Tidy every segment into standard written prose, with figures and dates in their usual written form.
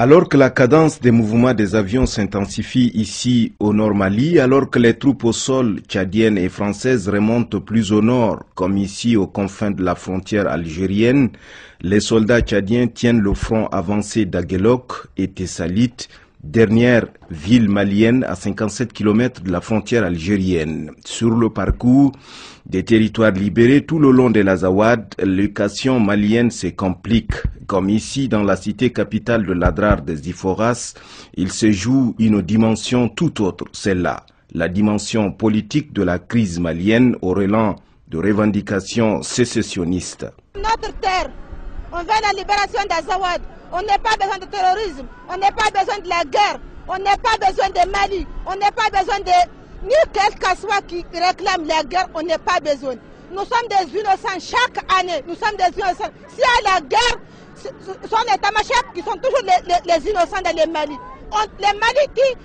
Alors que la cadence des mouvements des avions s'intensifie ici au nord Mali, alors que les troupes au sol tchadiennes et françaises remontent plus au nord, comme ici aux confins de la frontière algérienne, les soldats tchadiens tiennent le front avancé d'Aguelok et Tessalit, dernière ville malienne à 57 km de la frontière algérienne. Sur le parcours des territoires libérés tout le long de l'Azawad, l'équation malienne se complique. Comme ici dans la cité capitale de l'Adrar des Iforas, il se joue une dimension tout autre, celle-là, la dimension politique de la crise malienne au relent de revendications sécessionnistes. Notre terre, on veut la libération d'Azawad. On n'a pas besoin de terrorisme, on n'a pas besoin de la guerre, on n'a pas besoin de Mali, on n'a pas besoin de ni quel que soit qui réclame la guerre, on n'a pas besoin. Nous sommes des innocents chaque année, nous sommes des innocents. S'il y a la guerre, ce sont les tamasheks qui sont toujours les innocents dans les Mali. Les Mali tuent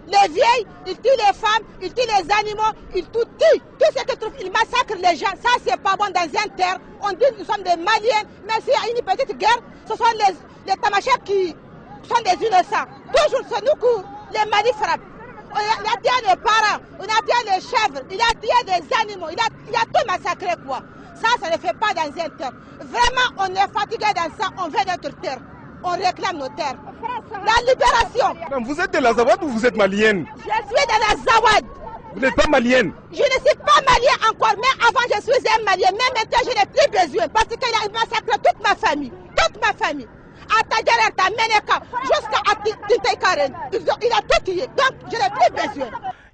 les vieilles, ils tuent les femmes, ils tuent les animaux, ils tuent tout ce qu'ils trouvent, ils massacrent les gens. Ça, c'est pas bon dans un terre. On dit que nous sommes des Maliens, mais s'il y a une petite guerre, ce sont les tamasheks qui sont des innocents. Toujours, c'est nous que les Mali frappent. On a tué les parents, on a tué les chèvres, il a tué des animaux, il a tout massacré, quoi. Ça ne fait pas dans un terre. Vraiment, on est fatigué dans ça, on veut notre terre. On réclame nos terres. La libération. Vous êtes de l'Azawad ou vous êtes malienne? Je suis de l'Azawad. Vous n'êtes pas malienne? Je ne suis pas malien encore, mais avant je suis un malien. Mais maintenant je n'ai plus besoin parce qu'il a massacré toute ma famille. Toute ma famille. À Tajarata, Meneka, jusqu'à Tintaïkaren. Il a tout tué. Donc je n'ai plus besoin.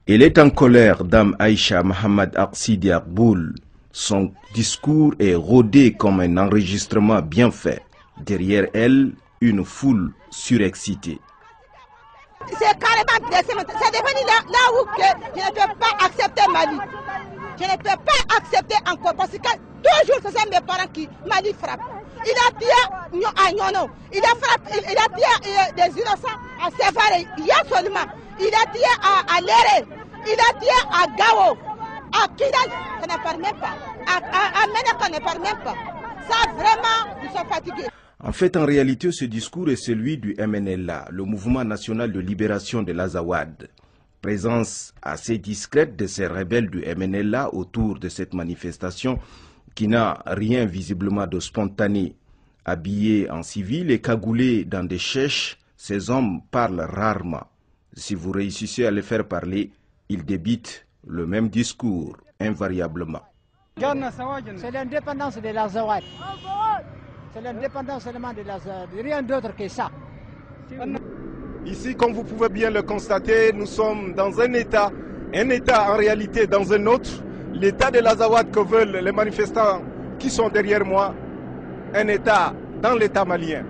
Elle est en colère, Dame Aïcha Mohamed Aksidi Akboul. Son discours est rodé comme un enregistrement bien fait. Derrière elle, une foule surexcitée. C'est carrément c'est devenu là où je ne peux pas accepter Mali. Je ne peux pas accepter encore parce que toujours ce sont mes parents qui Mali frappent. Il a tué à Nyono, il a tué des innocents à Sévaré, il y a seulement. Il a tué à Léré, il a tué à Gao, à Kidal, ça ne parle même pas. À Meneka, on ne parle même pas. Ça vraiment, nous sommes fatigués. En fait, en réalité, ce discours est celui du MNLA, le Mouvement national de libération de l'Azawad. Présence assez discrète de ces rebelles du MNLA autour de cette manifestation qui n'a rien visiblement de spontané. Habillés en civil et cagoulés dans des chèches, ces hommes parlent rarement. Si vous réussissez à les faire parler, ils débitent le même discours, invariablement. C'est l'indépendance de l'Azawad. C'est l'indépendance seulement de l'Azawad, rien d'autre que ça. Ici, comme vous pouvez bien le constater, nous sommes dans un État en réalité dans un autre. L'État de l'Azawad que veulent les manifestants qui sont derrière moi, un État dans l'État malien.